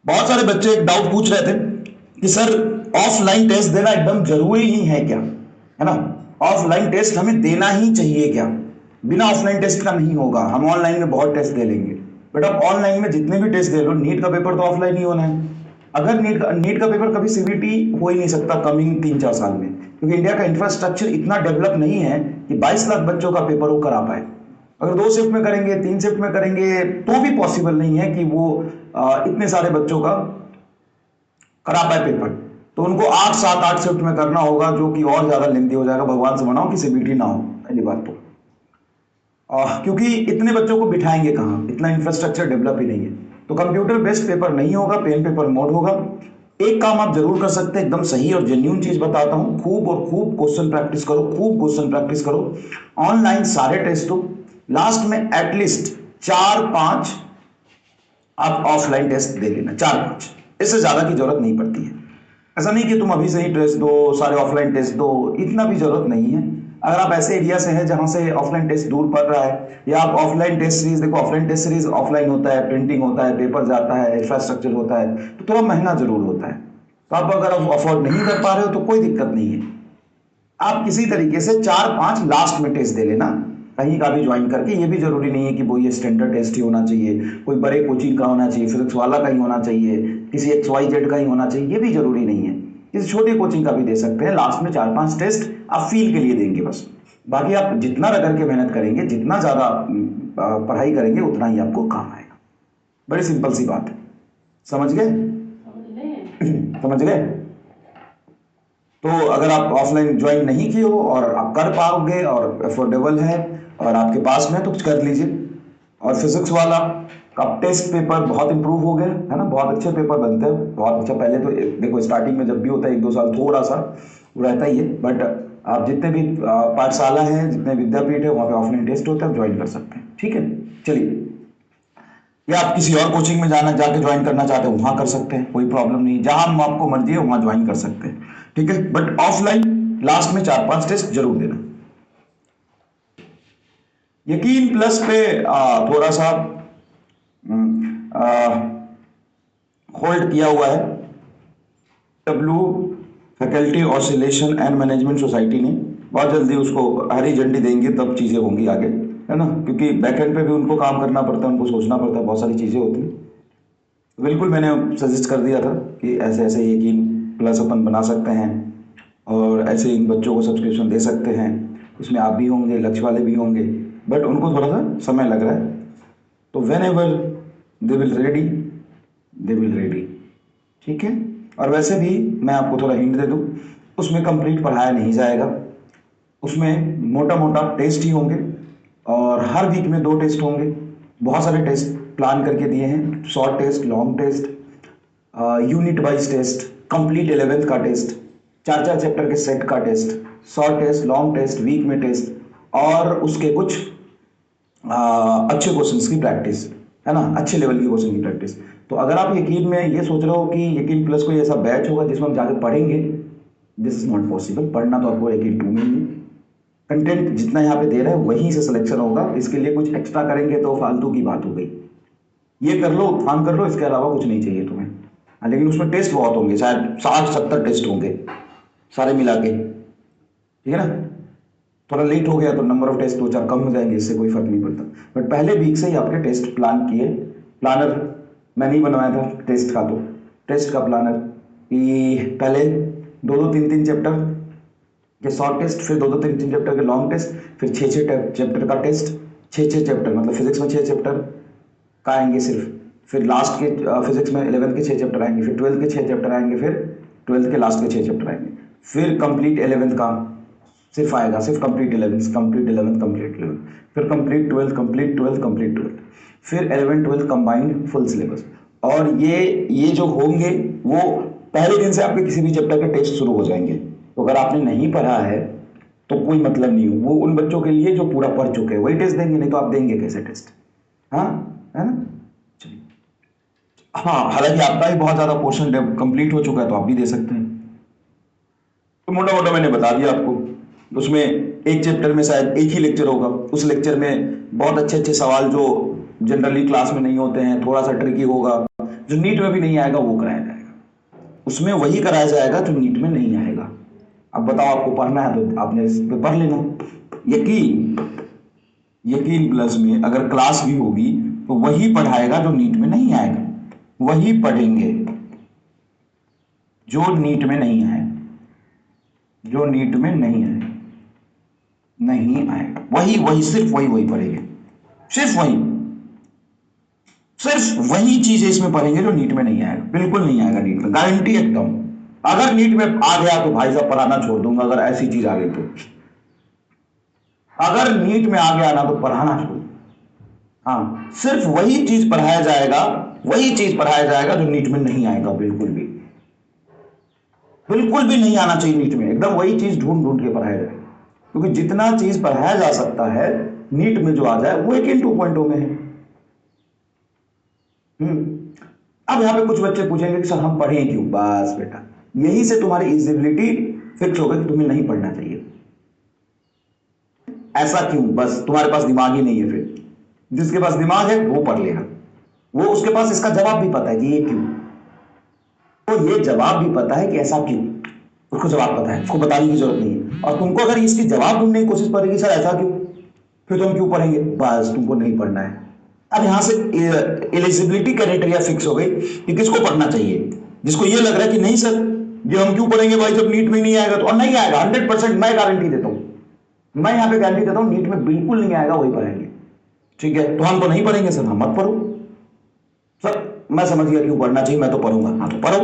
बहुत सारे बच्चे एक डाउट पूछ रहे थे कि सर ऑफलाइन टेस्ट देना एकदम जरूरी ही है क्या, है ना? ऑफलाइन टेस्ट हमें देना ही चाहिए क्या? बिना ऑफलाइन टेस्ट का नहीं होगा, हम ऑनलाइन में बहुत टेस्ट दे लेंगे। बट अब ऑनलाइन में जितने भी टेस्ट दे लो, नीट का पेपर तो ऑफलाइन ही होना है। अगर नीट का पेपर कभी सीबीटी हो ही नहीं सकता कमिंग 3-4 साल में, क्योंकि इंडिया का इंफ्रास्ट्रक्चर इतना डेवलप नहीं है कि 22 लाख बच्चों का पेपर वो करा पाए। अगर 2 शिफ्ट में करेंगे, 3 शिफ्ट में करेंगे तो भी पॉसिबल नहीं है कि वो इतने सारे बच्चों का करा पाए पेपर। तो उनको 8-7-8 शिफ्ट में करना होगा, जो कि और ज्यादा लेंथी हो जाएगा। भगवान से मनाओ कि सीबीटी ना हो पहली बात तो। क्योंकि इतने बच्चों को बिठाएंगे कहाँ, इतना इंफ्रास्ट्रक्चर डेवलप ही नहीं है। तो कंप्यूटर बेस्ड पेपर नहीं होगा, पेन पेपर मोड होगा। एक काम आप जरूर कर सकते हैं, एकदम सही और जेन्यून चीज बताता हूं, खूब और खूब क्वेश्चन प्रैक्टिस करो, खूब क्वेश्चन प्रैक्टिस करो। ऑनलाइन सारे टेस्ट दो, लास्ट में एटलीस्ट 4-5 आप ऑफलाइन टेस्ट दे लेना, 4-5, इससे ज्यादा की जरूरत नहीं पड़ती है। ऐसा नहीं कि तुम अभी से ही टेस्ट दो, सारे ऑफलाइन टेस्ट दो, इतना भी जरूरत नहीं है। अगर आप ऐसे एरिया से हैं जहां से ऑफलाइन टेस्ट दूर पड़ रहा है, या आप ऑफलाइन टेस्ट सीरीज देखो, ऑफलाइन टेस्ट सीरीज ऑफलाइन होता है, प्रिंटिंग होता है, पेपर जाता है, इंफ्रास्ट्रक्चर होता है, तो थोड़ा महंगा जरूर होता है। तो आप अगर आप अफोर्ड नहीं कर पा रहे हो तो कोई दिक्कत नहीं है, आप किसी तरीके से 4-5 लास्ट में टेस्ट दे लेना, कहीं का भी ज्वाइन करके। ये भी जरूरी नहीं है कि वो ये स्टैंडर्ड टेस्ट ही होना चाहिए, कोई बड़े कोचिंग का होना चाहिए, फिजिक्स वाला का ही होना चाहिए, किसी XYZ का ही होना चाहिए, ये भी जरूरी नहीं है। किसी छोटी कोचिंग का भी दे सकते हैं। लास्ट में 4-5 टेस्ट आप फील के लिए देंगे बस। बाकी आप जितना रगड़ के मेहनत करेंगे, जितना ज्यादा पढ़ाई करेंगे, उतना ही आपको काम आएगा। बड़ी सिंपल सी बात है, समझ गए? समझ गए? तो अगर आप ऑफलाइन ज्वाइन नहीं किए हो और आप कर पाओगे और अफोर्डेबल है और आपके पास में, तो कुछ कर लीजिए। और फिजिक्स वाला का टेस्ट पेपर बहुत इंप्रूव हो गया है ना, बहुत अच्छे पेपर बनते हैं, बहुत अच्छा। पहले तो देखो स्टार्टिंग में जब भी होता है 1-2 साल थोड़ा सा वो रहता ही है, बट आप जितने भी पाठशाला है, जितने विद्यापीठ है, वहाँ पे ऑफलाइन टेस्ट होता है, आप ज्वाइन कर सकते हैं। ठीक है, चलिए। या आप किसी और कोचिंग में जाना जाके ज्वाइन करना चाहते हैं, वहां कर सकते हैं, कोई प्रॉब्लम नहीं। जहां आपको मर्जी है वहां ज्वाइन कर सकते हैं, ठीक है। बट ऑफलाइन लास्ट में 4-5 टेस्ट जरूर देना। यकीन प्लस पे थोड़ा सा होल्ड किया हुआ है W faculty oscillation and management society ने। बहुत जल्दी उसको हरी झंडी देंगे, तब चीजें होंगी आगे, है ना? क्योंकि बैकएंड पे भी उनको काम करना पड़ता है, उनको सोचना पड़ता है, बहुत सारी चीजें होती हैं। तो बिल्कुल मैंने सजेस्ट कर दिया था कि ऐसे ऐसे यकीन प्लस अपन बना सकते हैं और ऐसे इन बच्चों को सब्सक्रिप्शन दे सकते हैं। उसमें आप भी होंगे, लक्ष्य वाले भी होंगे, बट उनको थोड़ा सा समय लग रहा है। तो when ever they will ready, they will ready, ठीक है। और वैसे भी मैं आपको थोड़ा हिंट दे दूं, उसमें कंप्लीट पढ़ाया नहीं जाएगा, उसमें मोटा मोटा टेस्ट ही होंगे और हर वीक में 2 टेस्ट होंगे। बहुत सारे टेस्ट प्लान करके दिए हैं, short test, long test, unit wise test, complete 11th का टेस्ट, 4-4 चैप्टर के सेट का test, short test, long test, week में टेस्ट, और उसके कुछ अच्छे क्वेश्चंस की प्रैक्टिस, है ना, अच्छे लेवल की क्वेश्चन की प्रैक्टिस। तो अगर आप यकीन में ये सोच रहे हो कि यकीन प्लस कोई ऐसा बैच होगा जिसमें हम जाके पढ़ेंगे, दिस इज नॉट पॉसिबल। पढ़ना तो आपको यकीन 2 में ही है। कंटेंट जितना यहाँ पे दे रहे हैं वहीं से सिलेक्शन होगा, इसके लिए कुछ एक्स्ट्रा करेंगे तो फालतू की बात हो गई। ये कर लो, उत्थान कर लो, इसके अलावा कुछ नहीं चाहिए तुम्हें। हाँ, लेकिन उसमें टेस्ट बहुत होंगे, शायद 60-70 टेस्ट होंगे सारे मिला के, ठीक है ना। थोड़ा लेट हो गया तो नंबर ऑफ टेस्ट 2-4 कम हो जाएंगे, इससे कोई फर्क नहीं पड़ता। बट पहले वीक से ही आपके टेस्ट प्लान किए। प्लानर मैंने ही बनवाया था टेस्ट का, तो टेस्ट का प्लानर कि पहले 2-2, 3-3 चैप्टर के शॉर्ट टेस्ट, फिर 2-2, 3-3 चैप्टर के लॉन्ग टेस्ट, फिर 6-6 चैप्टर का टेस्ट। 6-6 चैप्टर मतलब फिजिक्स में 6 चैप्टर का आएंगे सिर्फ, फिर लास्ट के फिजिक्स में 11th के 6 चैप्टर आएंगे, फिर 12th के 6 चैप्टर आएंगे, फिर 12th के लास्ट के 6 चैप्टर आएंगे, फिर कंप्लीट 11th का सिर्फ आएगा, सिर्फ complete 11th, complete 11th, complete 11th, फिर complete 12th, complete 12th, complete 12th, फिर 11th 12th combined full syllabus. और ये जो होंगे वो पहले दिन से आपके किसी भी चैप्टर के टेस्ट शुरू हो जाएंगे। तो अगर आपने नहीं पढ़ा है तो कोई मतलब नहीं हो, वो उन बच्चों के लिए जो पूरा पढ़ चुके हैं वही टेस्ट देंगे, नहीं तो आप देंगे कैसे टेस्ट? हाँ, है ना। चलिए, हाँ, हालांकि आपका ही बहुत ज्यादा पोर्शन कंप्लीट हो चुका है तो आप भी दे सकते हैं। तो मोटा मोटा मैंने बता दिया आपको। उसमें एक चैप्टर में शायद एक ही लेक्चर होगा, उस लेक्चर में बहुत अच्छे अच्छे सवाल जो जनरली क्लास में नहीं होते हैं, थोड़ा सा ट्रिकी होगा, जो नीट में भी नहीं आएगा वो कराया जाएगा, उसमें वही कराया जाएगा जो नीट में नहीं आएगा। अब बताओ, आपको पढ़ना है तो आपने इस पे पढ़ लेना। यकीन प्लस में अगर क्लास भी होगी तो वही पढ़ाएगा जो नीट में नहीं आएगा, वही पढ़ेंगे जो नीट में नहीं आए, जो नीट में नहीं आए, नहीं आएगा वही सिर्फ वही पढ़ेंगे, सिर्फ वही चीजें इसमें पढ़ेंगे जो नीट में नहीं आएगा। बिल्कुल नहीं आएगा नीट में, गारंटी एकदम। अगर नीट में आ गया तो भाई साहब पढ़ाना छोड़ दूंगा, अगर ऐसी चीज आ गई तो। अगर नीट में आ गया ना तो पढ़ाना छोड़, हाँ सिर्फ वही चीज पढ़ाया जाएगा, वही चीज पढ़ाया जाएगा जो नीट में नहीं आएगा। बिल्कुल भी नहीं आना चाहिए नीट में, एकदम वही चीज ढूंढ ढूंढ के पढ़ाया जाए, क्योंकि जितना चीज पढ़ाया जा सकता है नीट में जो आ जाए वो 18 2.0 में है। अब यहां पे कुछ बच्चे पूछेंगे कि सर हम पढ़ें क्यों? बस बेटा, यही से तुम्हारी इलिजिबिलिटी फिक्स हो गई कि तुम्हें नहीं पढ़ना चाहिए। ऐसा क्यों? बस तुम्हारे पास दिमाग ही नहीं है। फिर जिसके पास दिमाग है वो पढ़ लेगा, वो उसके पास इसका जवाब भी पता है कि ये क्यों, तो ये जवाब भी पता है कि ऐसा क्यों, उसको जवाब पता है, उसको बताने की जरूरत नहीं है। और तुमको अगर इसकी जवाब ढूंढने की कोशिश करेगी सर ऐसा क्यों, फिर तुम क्यों पढ़ेंगे? बस तुमको नहीं पढ़ना है। अब यहां से एलिजिबिलिटी क्राइटेरिया फिक्स हो गई कि किसको पढ़ना चाहिए। जिसको ये लग रहा है कि नहीं सर ये हम क्यों पढ़ेंगे भाई जब नीट में नहीं आएगा, तो और नहीं आएगा 100%, मैं गारंटी देता हूं, मैं यहां पे गारंटी देता हूं नीट में बिल्कुल नहीं आएगा, वही पढ़ेंगे। ठीक है, तो हम तो नहीं पढ़ेंगे सर, हम मत पढ़ो। सर मैं समझ गया क्यों पढ़ना चाहिए, मैं तो पढ़ूंगा। हाँ तो पढ़ो,